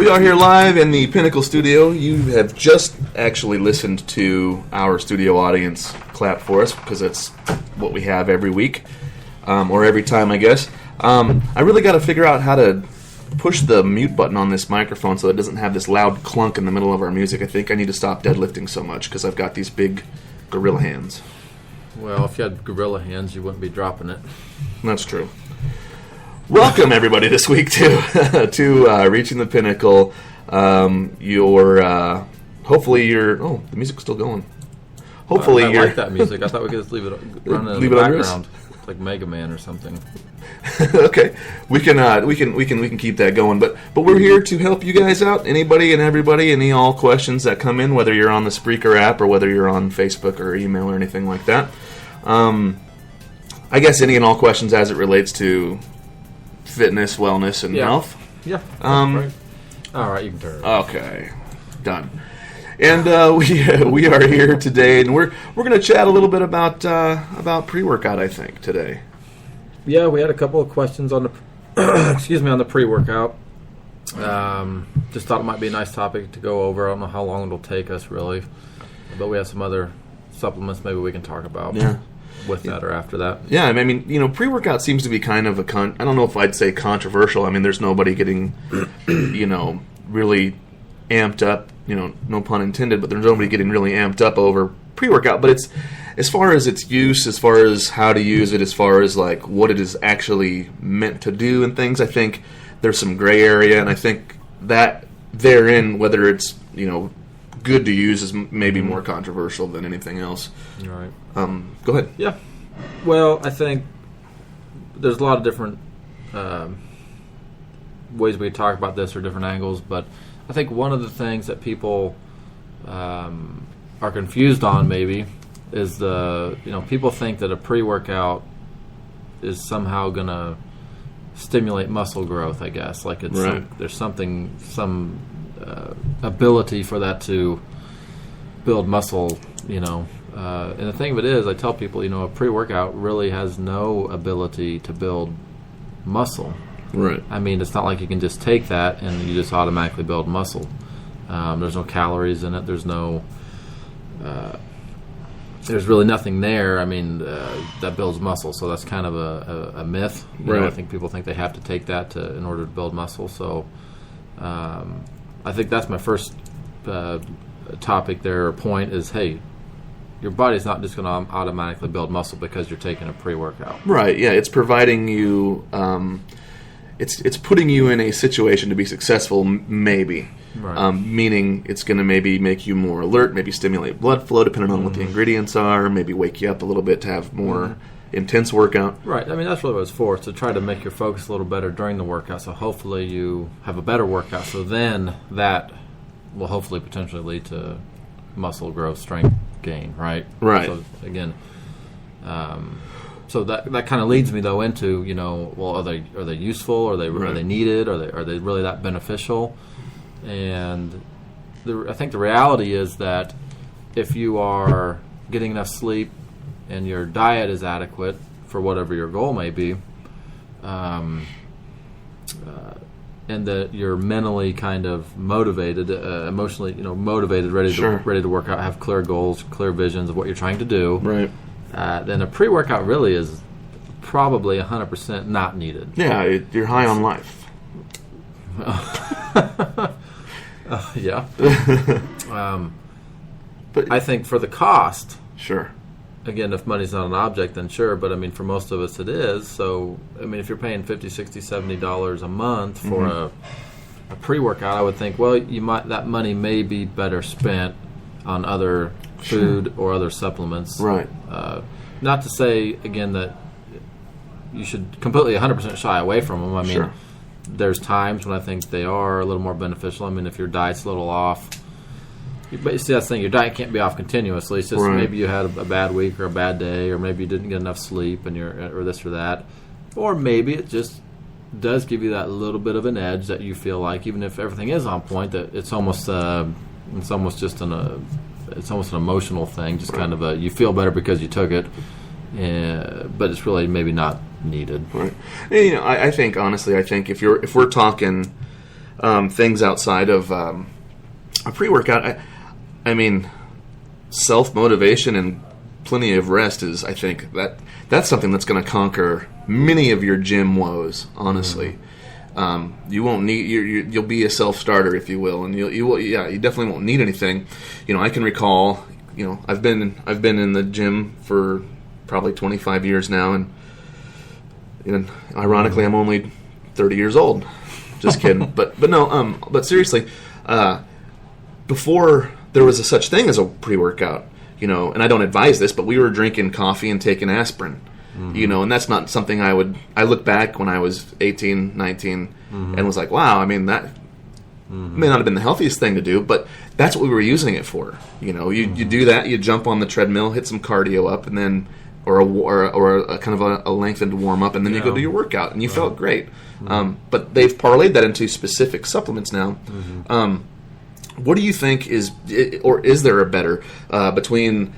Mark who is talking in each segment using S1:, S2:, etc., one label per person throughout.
S1: We are here live in the Pinnacle Studio. You have just actually listened to our studio audience clap for us because it's what we have every week, or every time, I guess. I really got to figure out how to push the mute button on this microphone so it doesn't have this loud clunk in the middle of our music. I think I need to stop deadlifting so much because I've got these big gorilla hands.
S2: Well, if you had gorilla hands, you wouldn't be dropping it.
S1: That's true. Welcome, everybody, this week to Reaching the Pinnacle. Hopefully you're... Oh, the music's still going. Hopefully
S2: I
S1: you're...
S2: like that music. I thought we could just leave it running in the background, like Mega Man or something.
S1: Okay, we can keep that going. But we're here to help you guys out. Anybody and everybody, all questions that come in, whether you're on the Spreaker app or whether you're on Facebook or email or anything like that. I guess any and all questions as it relates to fitness, wellness, and health.
S2: Yeah. Right. All right, you can turn it.
S1: Okay, done. And we are here today, and we're going to chat a little bit about pre-workout, I think, today.
S2: Yeah, we had a couple of questions on the on the pre-workout. Just thought it might be a nice topic to go over. I don't know how long it'll take us, really, but we have some other supplements maybe we can talk about.
S1: Yeah.
S2: With that or after that.
S1: Yeah, I mean, pre-workout seems to be kind of I don't know if I'd say controversial. I mean, there's nobody getting, really amped up, no pun intended, but there's nobody getting really amped up over pre-workout. But it's, as far as its use, as far as how to use it, as far as, like, what it is actually meant to do and things, I think there's some gray area, and I think that therein, whether it's, good to use is maybe more controversial than anything else.
S2: All right.
S1: Go ahead.
S2: Yeah. Well, I think there's a lot of different ways we talk about this or different angles, but I think one of the things that people are confused on maybe is people think that a pre-workout is somehow going to stimulate muscle growth, I guess. Like it's
S1: right.
S2: There's some ability for that to build muscle, and the thing of it is, I tell people, a pre-workout really has no ability to build muscle.
S1: Right.
S2: I mean, it's not like you can just take that and you just automatically build muscle. There's no calories in it. There's really nothing there. I mean, that builds muscle. So that's kind of a myth.
S1: Right.
S2: I think people think they have to take that in order to build muscle. So I think that's my first topic there, or point is, hey, your body's not just going to automatically build muscle because you're taking a pre-workout.
S1: Right, yeah. It's providing you, it's putting you in a situation to be successful, maybe.
S2: Right.
S1: Meaning it's going to maybe make you more alert, maybe stimulate blood flow, depending on what the ingredients are, maybe wake you up a little bit to have more intense workout.
S2: Right. I mean, that's really what it's for. It's to try to make your focus a little better during the workout, so hopefully you have a better workout. So then that will hopefully potentially lead to muscle growth, strength gain, right?
S1: Right.
S2: So again, so that kind of leads me though into well, are they useful? Are they needed? Are they really that beneficial? And I think the reality is that if you are getting enough sleep and your diet is adequate for whatever your goal may be, and that you're mentally kind of motivated, emotionally, motivated, ready to work out, have clear goals, clear visions of what you're trying to do.
S1: Right.
S2: Then a pre-workout really is probably 100% not needed.
S1: Yeah, you're high on life.
S2: Yeah. But I think for the cost,
S1: sure.
S2: Again, if money's not an object, then sure. But I mean, for most of us, it is. So I mean, if you're paying $50, $60, $70 a month for a pre-workout, I would think, well, that money may be better spent on other food or other supplements.
S1: Right.
S2: Not to say again that you should completely 100% shy away from them. I mean, there's times when I think they are a little more beneficial. I mean, if your diet's a little off. But you see, that's the thing. Your diet can't be off continuously. It's just maybe you had a bad week or a bad day, or maybe you didn't get enough sleep, or this or that, or maybe it just does give you that little bit of an edge that you feel like, even if everything is on point, that it's almost just it's almost an emotional thing. Just kind of you feel better because you took it, but it's really maybe not needed.
S1: Right. And, I think honestly, if we're talking things outside of a pre-workout. I mean, self-motivation and plenty of rest is, I think, that's something that's going to conquer many of your gym woes, honestly. You won't need you'll be a self-starter, if you will, and you definitely won't need anything. I can recall, I've been in the gym for probably 25 years now, and ironically, I'm only 30 years old. Just kidding, but no, but seriously, before there was a such thing as a pre-workout, and I don't advise this, but we were drinking coffee and taking aspirin. And that's not something I look back when I was 18, 19, and was like, wow, I mean, that may not have been the healthiest thing to do, but that's what we were using it for. You do that, you jump on the treadmill, hit some cardio up, and then, or a kind of a lengthened warm up, and then you go do your workout, and you felt great. But they've parlayed that into specific supplements now. What do you think is there a better between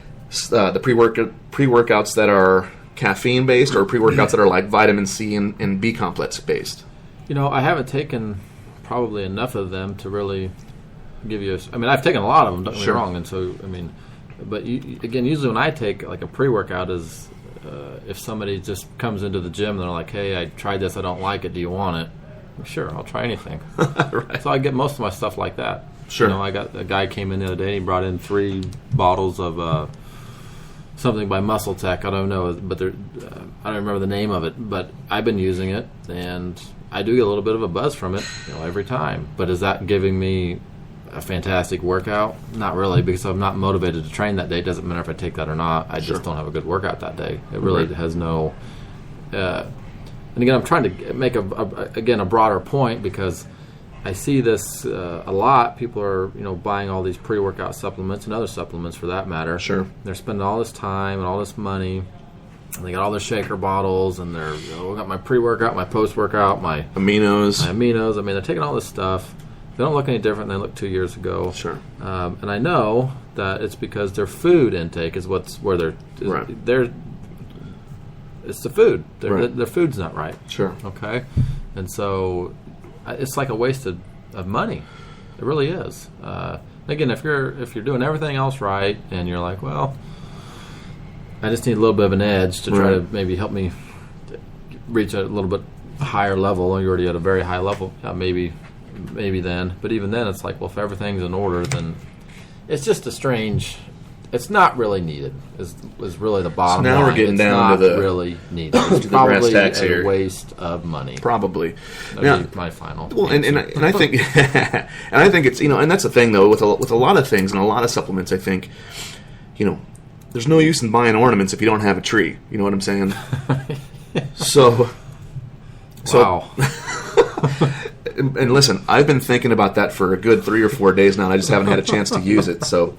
S1: the pre-workouts that are caffeine based or pre-workouts that are like vitamin C and B complex based?
S2: I haven't taken probably enough of them to really give you I've taken a lot of them, don't get me wrong, and so but again, usually when I take like a pre-workout is if somebody just comes into the gym and they're like, hey, I tried this, I don't like it, do you want it? Sure, I'll try anything. Right. So I get most of my stuff like that.
S1: Sure.
S2: I got a guy came in the other day and he brought in 3 bottles of something by Muscle Tech. I don't know, but I don't remember the name of it. But I've been using it, and I do get a little bit of a buzz from it, every time. But is that giving me a fantastic workout? Not really, because I'm not motivated to train that day. It doesn't matter if I take that or not. I just don't have a good workout that day. It really has no. And again, I'm trying to make a broader point because I see this a lot. People are, buying all these pre-workout supplements and other supplements for that matter.
S1: Sure.
S2: They're spending all this time and all this money, and they got all their shaker bottles, and they're, I got my pre-workout, my post-workout, my
S1: aminos.
S2: I mean, they're taking all this stuff. They don't look any different than they looked 2 years ago.
S1: Sure.
S2: And I know that it's because their food intake is where they're. It's the food. Their food's not right.
S1: Sure.
S2: Okay. And so it's like a waste of money. It really is. Again, if you're doing everything else right and you're like, well, I just need a little bit of an edge to try to maybe help me reach a little bit higher level, and you're already at a very high level, maybe then. But even then, it's like, well, if everything's in order, then it's just a strange. It's not really needed. Is really the bottom line.
S1: So now we're getting down to the
S2: really needed. It's
S1: to the
S2: probably
S1: brass tacks
S2: a
S1: here.
S2: Waste of money.
S1: Probably.
S2: That'd be my final.
S1: Well, and I think and I think it's and that's the thing though with a lot of things and a lot of supplements. I think there's no use in buying ornaments if you don't have a tree. You know what I'm saying? So.
S2: Wow.
S1: And listen, I've been thinking about that for a good 3 or 4 days now, and I just haven't had a chance to use it. So,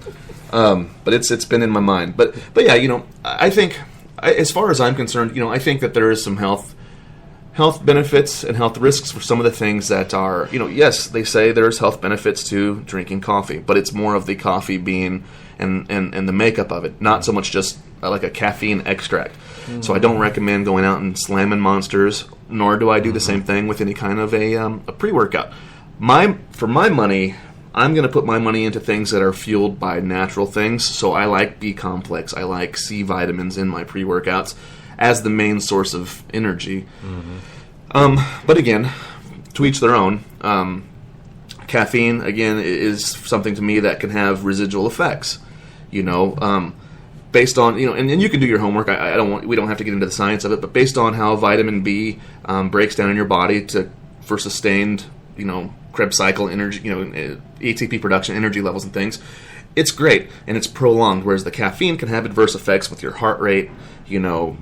S1: but it's been in my mind. But yeah, I think, as far as I'm concerned, I think that there is some health benefits and health risks for some of the things that are, yes, they say there's health benefits to drinking coffee, but it's more of the coffee bean and the makeup of it, not so much just like a caffeine extract. Mm-hmm. So I don't recommend going out and slamming Monsters, nor do I do the same thing with any kind of a pre-workout. For my money, I'm going to put my money into things that are fueled by natural things. So I like B complex, I like C vitamins in my pre-workouts as the main source of energy. Mm-hmm. But again, to each their own. Caffeine, again, is something to me that can have residual effects. Based on and you can do your homework. We don't have to get into the science of it, but based on how vitamin B breaks down in your body for sustained Krebs cycle energy, ATP production, energy levels and things, it's great and it's prolonged. Whereas the caffeine can have adverse effects with your heart rate, people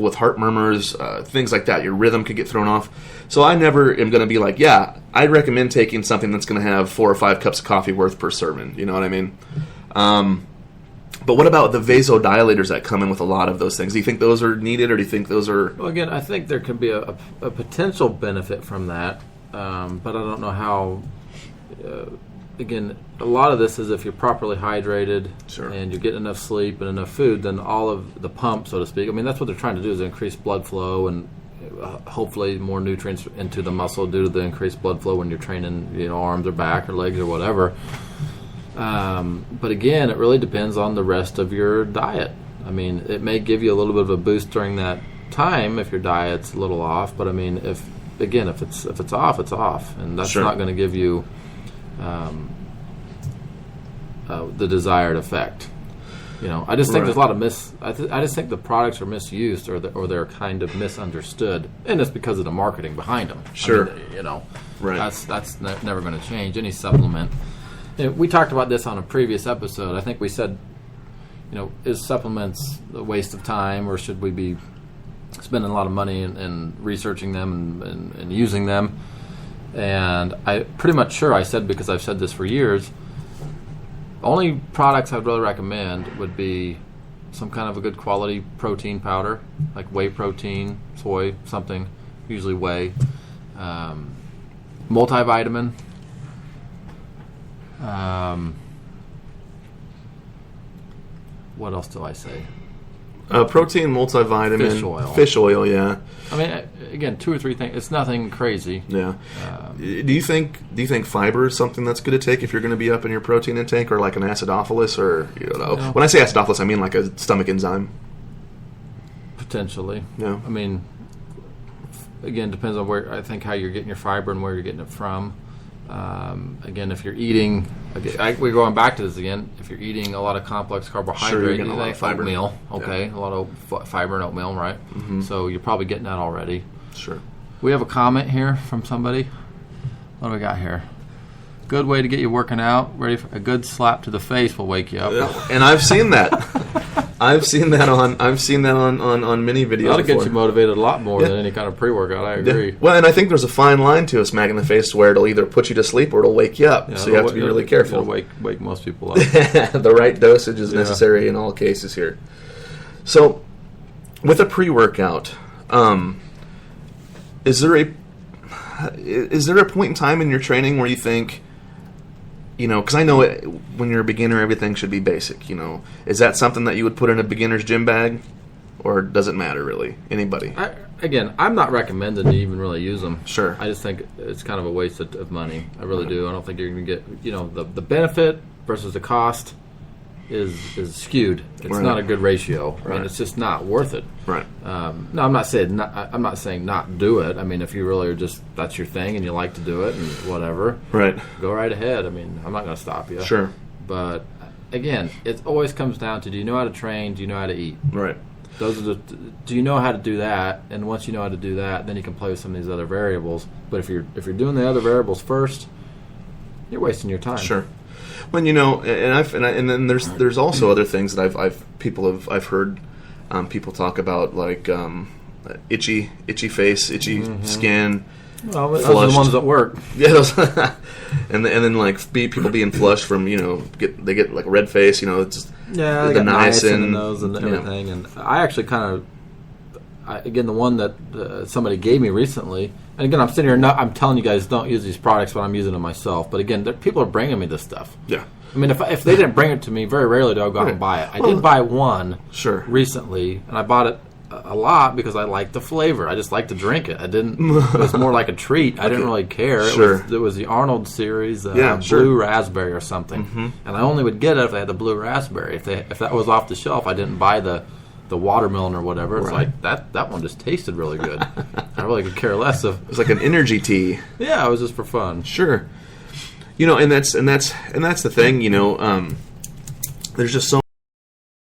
S1: with heart murmurs, things like that. Your rhythm could get thrown off. So I never am going to be like, yeah, I'd recommend taking something that's going to have 4 or 5 cups of coffee worth per serving. You know what I mean? But what about the vasodilators that come in with a lot of those things? Do you think those are needed, or do you think those are...
S2: Well, again, I think there could be a potential benefit from that, but I don't know how... Again, a lot of this is if you're properly hydrated and you're getting enough sleep and enough food, then all of the pump, so to speak, that's what they're trying to do, is increase blood flow and hopefully more nutrients into the muscle due to the increased blood flow when you're training, arms or back or legs or whatever. But again, it really depends on the rest of your diet. I mean, it may give you a little bit of a boost during that time if your diet's a little off. But I mean, if it's off, it's off, and that's not going to give you the desired effect. I just think there's a lot of I just think the products are misused or they're kind of misunderstood, and it's because of the marketing behind them.
S1: Sure.
S2: I mean,
S1: right.
S2: That's never going to change. Any supplement. We talked about this on a previous episode. I think we said, is supplements a waste of time, or should we be spending a lot of money in researching them and using them? And I pretty much sure I said, because I've said this for years, only products I'd really recommend would be some kind of a good quality protein powder, like whey protein, soy, something, usually whey, multivitamin, what else do I say?
S1: Protein, multivitamin, fish oil, yeah.
S2: I mean, again, 2 or 3 things. It's nothing crazy.
S1: Yeah. Do you think fiber is something that's good to take if you're going to be up in your protein intake, or like an acidophilus, or when I say acidophilus, I mean like a stomach enzyme?
S2: Potentially.
S1: Yeah.
S2: I mean, again, depends on how you're getting your fiber and where you're getting it from. Again, if you're eating, we're going back to this again. If you're eating a lot of complex carbohydrate,
S1: you're getting a lot of fiber.
S2: Oatmeal, a lot of fiber in oatmeal, right? Mm-hmm. So you're probably getting that already.
S1: Sure.
S2: We have a comment here from somebody. What do we got here? Good way to get you working out. Ready for a good slap to the face will wake you up.
S1: And I've seen that. I've seen that on many videos.
S2: That'll get you motivated a lot more than any kind of pre-workout. I agree.
S1: Yeah. Well, and I think there's a fine line to a smack in the face where it'll either put you to sleep or it'll wake you up. So you have to be really careful.
S2: It'll wake most people up.
S1: The right dosage is necessary in all cases here. So, with a pre-workout, is there a point in time in your training where you think, because I know when you're a beginner, everything should be basic, Is that something that you would put in a beginner's gym bag? Or does it matter, really? Anybody?
S2: I'm not recommending to even really use them.
S1: Sure.
S2: I just think it's kind of a waste of money. I really do. I don't think you're going to get, the benefit versus the cost is skewed. It's not a good ratio. Right. I mean, it's just not worth it.
S1: Right.
S2: No, I'm not saying not do it. I mean, if you really are just, that's your thing and you like to do it and whatever.
S1: Right.
S2: Go right ahead. I mean, I'm not going to stop you.
S1: Sure.
S2: But again, it always comes down to, do you know how to train? Do you know how to eat?
S1: Right.
S2: Do you know how to do that? And once you know how to do that, then you can play with some of these other variables. But if you're doing the other variables first, you're wasting your time.
S1: Sure. Well, and then there's also other things that I've heard people talk about, like itchy face, itchy skin.
S2: Well, those are the ones that work.
S1: Yeah, those and then like people being flushed from they get like a red face. It's just
S2: the niacin in those and everything. And I actually again, the one that somebody gave me recently. And again, I'm sitting here. I'm telling you guys don't use these products, but I'm using them myself. But again, people are bringing me this stuff.
S1: Yeah.
S2: I mean, if they didn't bring it to me, very rarely do I go out and buy it. I did buy one recently, and I bought it a lot because I liked the flavor. I just liked to drink it. It was more like a treat. I didn't really care. It was the Arnold series, blue raspberry or something. Mm-hmm. And I only would get it if they had the blue raspberry. If that was off the shelf, I didn't buy the watermelon or whatever. It's like that one just tasted really good. I really could care less of.
S1: It was like an energy tea.
S2: Yeah, it was just for fun.
S1: Sure. And that's the thing. There's just so